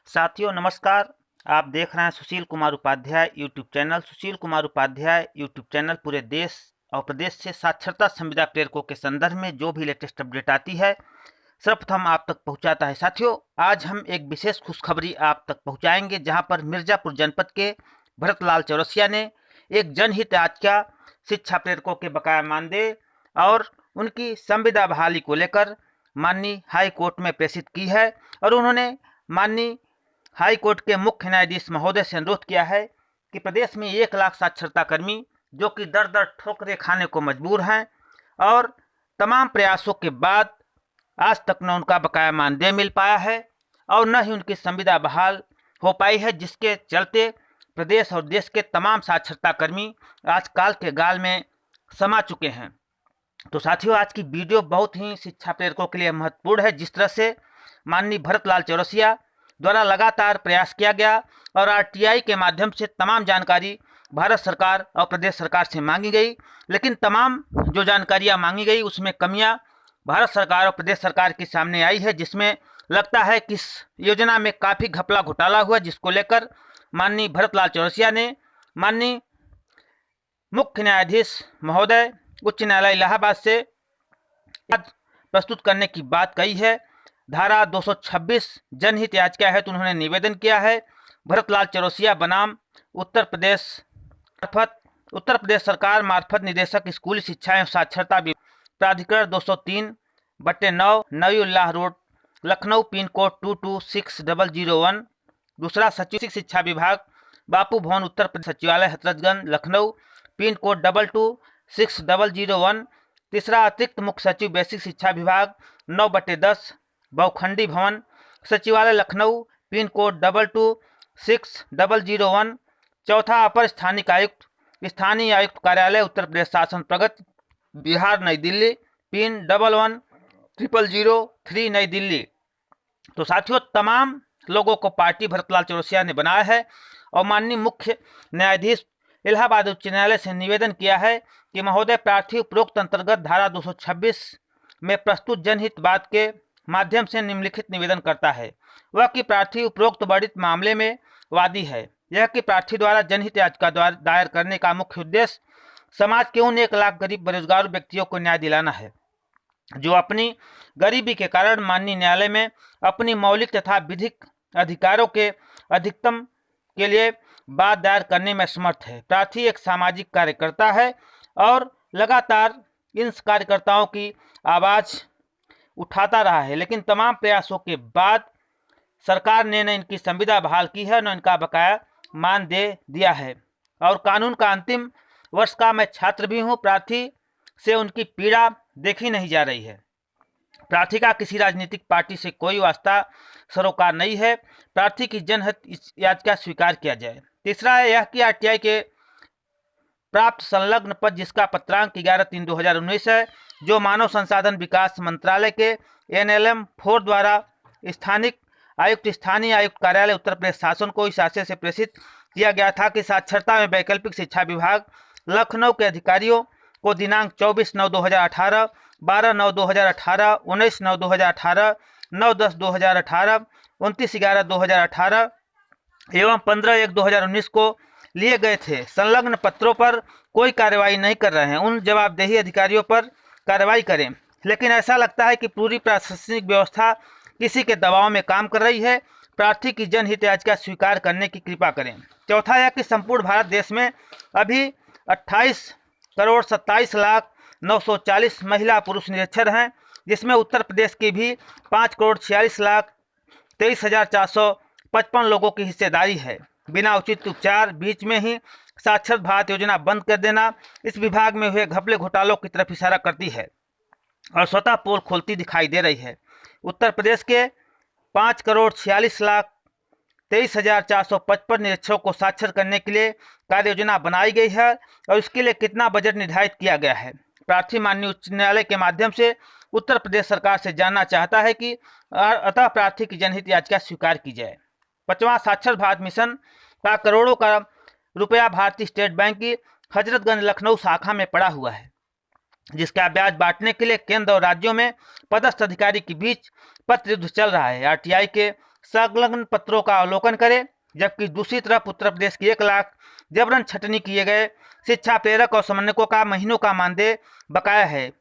साथियों नमस्कार। आप देख रहे हैं Sushil Kumar Upadhyay YouTube channel. Sushil Kumar Upadhyay YouTube channel पूरे देश और प्रदेश से साक्षरता संविदा प्रेरकों के संदर्भ में जो भी लेटेस्ट अपडेट आती है सर्वप्रथम आप तक पहुंचाता है। साथियों आज हम एक विशेष खुशखबरी आप तक पहुंचाएंगे, जहां पर मिर्जापुर जनपद के भरतलाल चौरसिया ने एक जनहित याचिका शिक्षा प्रेरकों के बकाया मानदेय और उनकी संविदा बहाली को लेकर माननीय हाई कोर्ट में प्रेषित की है। और उन्होंने माननीय हाई कोर्ट के मुख्य न्यायाधीश महोदय से अनुरोध किया है कि प्रदेश में 1 लाख साक्षरता कर्मी जो कि दर दर ठोकरें खाने को मजबूर हैं और तमाम प्रयासों के बाद आज तक न उनका बकाया मानदेय मिल पाया है और न ही उनकी संविदा बहाल हो पाई है, जिसके चलते प्रदेश और देश के तमाम साक्षरता कर्मी आज काल के गाल में समा चुके हैं। तो साथियों आज की वीडियो बहुत ही शिक्षा प्रेरकों के लिए महत्वपूर्ण है। जिस तरह से माननीय भरतलाल चौरसिया द्वारा लगातार प्रयास किया गया और आरटीआई के माध्यम से तमाम जानकारी भारत सरकार और प्रदेश सरकार से मांगी गई, लेकिन तमाम जो जानकारियां मांगी गई उसमें कमियां भारत सरकार और प्रदेश सरकार के सामने आई है, जिसमें लगता है कि इस योजना में काफ़ी घपला घोटाला हुआ, जिसको लेकर माननीय भरतलाल चौरसिया ने माननीय मुख्य न्यायाधीश महोदय उच्च न्यायालय इलाहाबाद से प्रस्तुत करने की बात कही है। धारा 226 जनहित याचिका है तो उन्होंने निवेदन किया है भरतलाल चौरसिया बनाम उत्तर प्रदेश सरकार मार्फत निदेशक स्कूली शिक्षा एवं साक्षरता प्राधिकरण 203/9 Nabiullah road Lucknow pin code 226001। दूसरा सचिव शिक्षा विभाग बापू भवन उत्तर प्रदेश सचिवालय हजरतगंज लखनऊ पिन कोड 226001। तीसरा अतिरिक्त मुख्य सचिव बेसिक शिक्षा विभाग 9/10 बहुखंडी भवन सचिवालय लखनऊ पिन कोड 226001। चौथा अपर स्थानीय आयुक्त कार्यालय उत्तर प्रदेश शासन प्रगति बिहार नई दिल्ली पिन 110003 नई दिल्ली। तो साथियों तमाम लोगों को पार्टी भरतलाल चौरसिया ने बनाया है और माननीय मुख्य न्यायाधीश इलाहाबाद उच्च न्यायालय से निवेदन किया है कि महोदय प्रार्थी उपरोक्त अंतर्गत धारा 226 में प्रस्तुत जनहित बात के माध्यम से निम्नलिखित निवेदन करता है। वह कि प्रार्थी उपरोक्त वर्णित मामले में वादी है। यह कि प्रार्थी द्वारा जनहित याचिका दायर करने का मुख्य उद्देश्य समाज के उन 1 लाख गरीब बेरोजगार व्यक्तियों को न्याय दिलाना है जो अपनी गरीबी के कारण माननीय न्यायालय में अपनी मौलिक तथा विधिक अधिकारों के अधिकतम के लिए बात दायर करने में समर्थ है। प्रार्थी एक सामाजिक कार्यकर्ता है और लगातार इन कार्यकर्ताओं की आवाज़ उठाता रहा है, लेकिन तमाम प्रयासों के बाद सरकार ने न इनकी संविदा बहाल की है न इनका बकाया मानदेय दिया है। और कानून का अंतिम वर्ष का मैं छात्र भी हूं। प्रार्थी से उनकी पीड़ा देखी नहीं जा रही है। प्रार्थी का किसी राजनीतिक पार्टी से कोई वास्ता सरोकार नहीं है। प्रार्थी की जनहित याचिका स्वीकार किया जाए। तीसरा है यह कि आरटीआई के प्राप्त संलग्न पद जिसका पत्रांक 11/3/2019 है, जो मानव संसाधन विकास मंत्रालय के NLM 4 द्वारा स्थानीय आयुक्त कार्यालय उत्तर प्रदेश शासन को इस आशय से प्रेषित किया गया था कि साक्षरता में वैकल्पिक शिक्षा विभाग लखनऊ के अधिकारियों को दिनांक 24/9/2018, 12/9/2018, 19/9/2018, 9/10/2018, 29/11/2018 एवं 15/1/2019 को लिए गए थे। संलग्न पत्रों पर कोई कार्रवाई नहीं कर रहे हैं। उन जवाबदेही अधिकारियों पर कार्रवाई करें, लेकिन ऐसा लगता है कि पूरी प्रशासनिक व्यवस्था किसी के दबाव में काम कर रही है। प्रार्थी की जनहित याचिका स्वीकार करने की कृपा करें। चौथा यह कि संपूर्ण भारत देश में अभी 28,27,940 महिला पुरुष निरक्षर हैं, जिसमें उत्तर प्रदेश की भी 5,46,23,455 लोगों की हिस्सेदारी है। बिना उचित उपचार बीच में ही साक्षर भारत योजना बंद कर देना इस विभाग में हुए घपले घोटालों की तरफ इशारा करती है और स्वतः पोल खोलती दिखाई दे रही है। उत्तर प्रदेश के 5,46,23,455 निरक्षरों को साक्षर करने के लिए कार्य योजना बनाई गई है और इसके लिए कितना बजट निर्धारित किया गया है। प्रार्थी माननीय उच्च न्यायालय के माध्यम से उत्तर प्रदेश सरकार से जानना चाहता है कि अतः प्रार्थी की जनहित याचिका स्वीकार की जाए। 5वां साक्षर भारत मिशन का करोड़ों का रुपया भारतीय स्टेट बैंक की हजरतगंज लखनऊ शाखा में पड़ा हुआ है, जिसका ब्याज बांटने के लिए केंद्र और राज्यों में पदस्थ अधिकारी के बीच पत्र युद्ध चल रहा है। आरटीआई के संलग्न पत्रों का अवलोकन करें, जबकि दूसरी तरफ उत्तर प्रदेश की 1 लाख जबरन छटनी किए गए शिक्षा प्रेरक और समन्वयकों का महीनों का मानदेय बकाया है।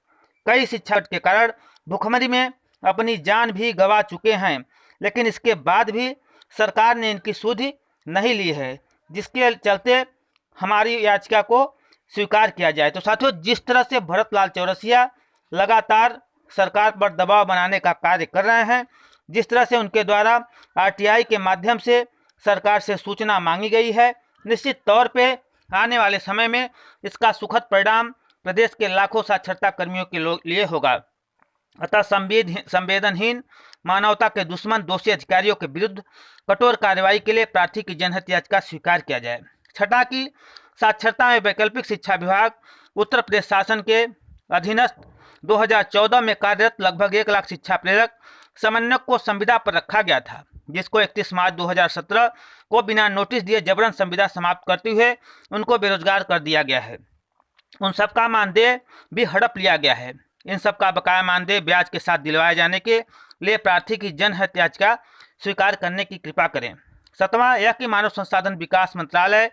कई शिक्षा के कारण भुखमरी में अपनी जान भी गंवा चुके हैं, लेकिन इसके बाद भी सरकार ने इनकी सुध नहीं ली है, जिसके चलते हमारी याचिका को स्वीकार किया जाए। तो साथियों, जिस तरह से भरत लाल चौरसिया लगातार सरकार पर दबाव बनाने का कार्य कर रहे हैं, जिस तरह से उनके द्वारा आरटीआई के माध्यम से सरकार से सूचना मांगी गई है, निश्चित तौर पे आने वाले समय में इसका सुखद परिणाम प्रदेश के लाखों साक्षरता कर्मियों के लिए होगा। अतः संवेदनहीन, मानवता के दुश्मन दोषी अधिकारियों के विरुद्ध कठोर कार्रवाई के लिए प्रार्थी की जनहित याचिका स्वीकार किया जाए। छठा की साक्षरता में वैकल्पिक शिक्षा विभाग उत्तर प्रदेश शासन के अधीनस्थ 2014 में कार्यरत लगभग 1 लाख शिक्षा प्रेरक समन्वयक को संविदा पर रखा गया था, जिसको 31 मार्च 2017 को बिना नोटिस दिए जबरन संविदा समाप्त करते हुए उनको बेरोजगार कर दिया गया है। उन सबका मानदेय भी हड़प लिया गया है। इन सबका बकाया मानदेय ब्याज के साथ दिलवाए जाने के लिए प्रार्थी की जनहित याचिका स्वीकार करने की कृपा करें। 7वां यह कि मानव संसाधन विकास मंत्रालय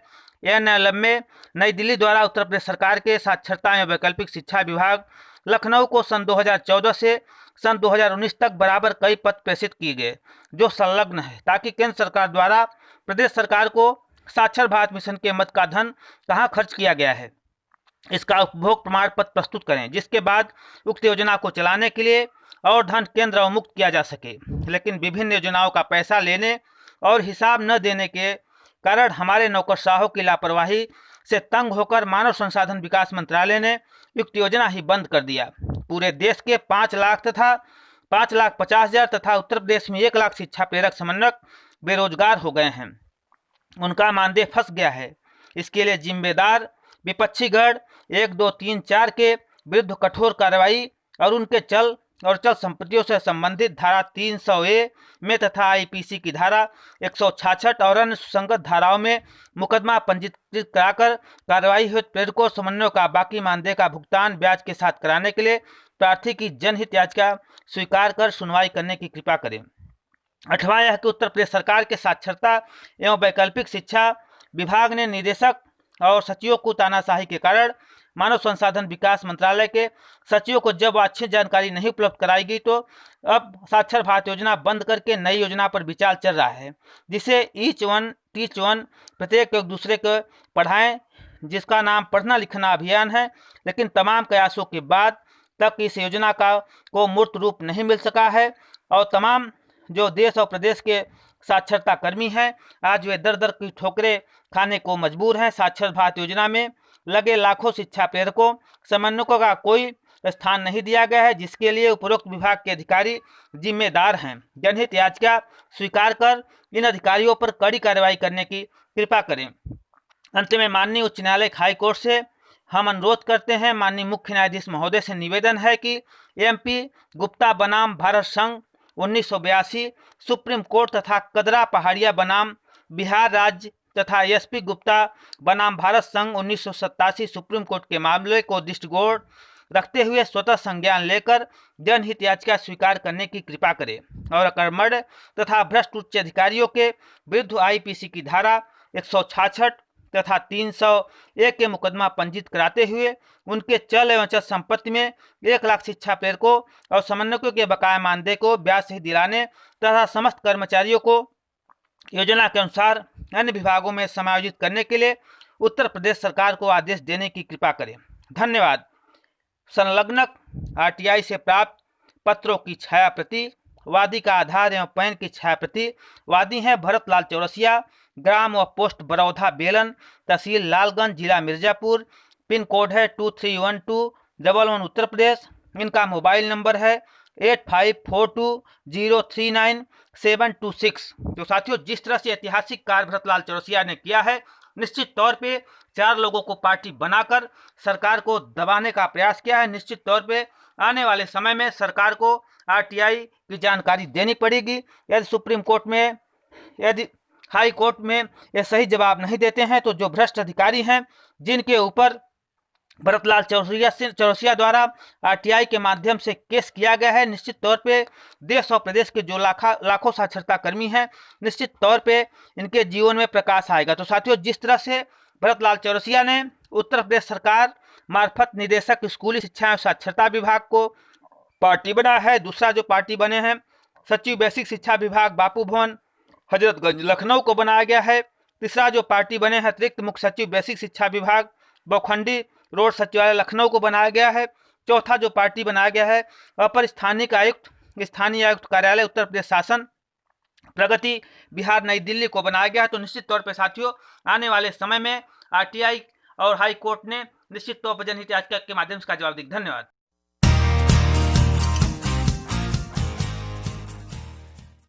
NLM में नई दिल्ली द्वारा उत्तर प्रदेश सरकार के साक्षरता एवं वैकल्पिक शिक्षा विभाग लखनऊ को सन 2014 से सन 2019 तक बराबर कई पत्र प्रेषित किए गए जो संलग्न है, ताकि केंद्र सरकार द्वारा प्रदेश सरकार को साक्षर भारत मिशन के मद का धन कहाँ खर्च किया गया है, इसका उपभोग प्रमाण पत्र प्रस्तुत करें, जिसके बाद उक्त योजना को चलाने के लिए और धन केंद्र अवमुक्त किया जा सके। लेकिन विभिन्न योजनाओं का पैसा लेने और हिसाब न देने के कारण हमारे नौकरशाहों की लापरवाही से तंग होकर मानव संसाधन विकास मंत्रालय ने उक्त योजना ही बंद कर दिया। पूरे देश के 5 लाख तथा 5,50,000 तथा उत्तर प्रदेश में 1 लाख शिक्षा प्रेरक समन्वयक बेरोजगार हो गए हैं। उनका मानदेय फंस गया है। इसके लिए जिम्मेदार विपक्षी गण 1, 2, 3, 4 के विरुद्ध कठोर कार्रवाई और उनके चल संपत्तियों से संबंधित धारा 300A में तथा IPC की धारा 166 और अन्य सुसंगत धाराओं में मुकदमा पंजीकृत कराकर कार्रवाई हेतु प्रेरकों समन्वयों का बाकी मानदेय का भुगतान ब्याज के साथ कराने के लिए प्रार्थी की जनहित याचिका स्वीकार कर सुनवाई करने की कृपा करें। 8वां यह कि उत्तर प्रदेश सरकार के साक्षरता एवं वैकल्पिक शिक्षा विभाग ने निदेशक और सचिवों को तानाशाही के कारण मानव संसाधन विकास मंत्रालय के सचिवों को जब अच्छी जानकारी नहीं उपलब्ध कराई गई, तो अब साक्षर भारत योजना बंद करके नई योजना पर विचार चल रहा है, जिसे ईच वन टीच वन, प्रत्येक एक दूसरे को पढ़ाएं, जिसका नाम पढ़ना लिखना अभियान है। लेकिन तमाम प्रयासों के बाद तक इस योजना को मूर्त रूप नहीं मिल सका है और तमाम जो देश और प्रदेश के साक्षरता कर्मी हैं, आज वे दर दर की ठोकरें खाने को मजबूर हैं। साक्षर भारत योजना में लगे लाखों शिक्षा प्रेरकों समन्वयकों का कोई स्थान नहीं दिया गया है, जिसके लिए उपरोक्त विभाग के अधिकारी जिम्मेदार हैं। जनहित याचिका स्वीकार कर इन अधिकारियों पर कड़ी कार्रवाई करने की कृपा करें। अंत में माननीय उच्च न्यायालय हाई कोर्ट से हम अनुरोध करते हैं, माननीय मुख्य न्यायाधीश महोदय से निवेदन है कि MP गुप्ता बनाम भारत संघ 1982 सुप्रीम कोर्ट तथा कदरा पहाड़िया बनाम बिहार राज्य तथा SP गुप्ता बनाम भारत संघ 1987 सुप्रीम कोर्ट के मामले को दृष्टिगोण रखते हुए स्वतः संज्ञान लेकर जनहित याचिका स्वीकार करने की कृपा करें और अकर्मण्य तथा भ्रष्ट उच्च अधिकारियों के विरुद्ध IPC की धारा 166 तथा 301 के मुकदमा पंजीत कराते हुए उनके चल एवं अचल संपत्ति में 1 लाख शिक्षा प्रेरकों और समन्वयकों के बकाया मानदेय को ब्याज सहित दिलाने तथा समस्त कर्मचारियों को योजना के अनुसार अन्य विभागों में समायोजित करने के लिए उत्तर प्रदेश सरकार को आदेश देने की कृपा करें। धन्यवाद। संलग्नक RTI से प्राप्त पत्रों की छाया प्रति, वादी का आधार एवं पैन की छाया प्रति। वादी हैं भरत लाल चौरसिया, ग्राम व पोस्ट बरौधा बेलन, तहसील लालगंज, जिला मिर्जापुर, पिन कोड है 231211 उत्तर प्रदेश। इनका मोबाइल नंबर है 8542039726। तो साथियों, जिस तरह से ऐतिहासिक कार्य भरत लाल चौरसिया ने किया है, निश्चित तौर पे 4 लोगों को पार्टी बनाकर सरकार को दबाने का प्रयास किया है। निश्चित तौर पे आने वाले समय में सरकार को RTI की जानकारी देनी पड़ेगी। यदि सुप्रीम कोर्ट में, यदि हाई कोर्ट में ये सही जवाब नहीं देते हैं, तो जो भ्रष्ट अधिकारी हैं, जिनके ऊपर भरतलाल चौरसिया द्वारा आरटीआई के माध्यम से केस किया गया है। निश्चित तौर पे देश और प्रदेश के जो लाखों साक्षरता कर्मी हैं, निश्चित तौर पे इनके जीवन में प्रकाश आएगा। तो साथियों, जिस तरह से भरतलाल चौरसिया ने उत्तर प्रदेश सरकार मार्फत निदेशक स्कूली शिक्षा एवं साक्षरता विभाग को पार्टी बना है, दूसरा जो पार्टी बने हैं सचिव बेसिक शिक्षा विभाग बापू भवन हजरतगंज लखनऊ को बनाया गया है। तीसरा जो पार्टी बने हैं अतिरिक्त मुख्य सचिव बेसिक शिक्षा विभाग बौखंडी रोड सचिवालय लखनऊ को बनाया गया है। चौथा जो पार्टी बनाया गया है अपर स्थानीय आयुक्त कार्यालय उत्तर प्रदेश शासन प्रगति बिहार नई दिल्ली को बनाया गया है। तो निश्चित तौर पर साथियों, आने वाले समय में आरटीआई और हाई कोर्ट ने निश्चित तौर पर जनहित याचिका के माध्यम से इसका जवाब देगा। धन्यवाद।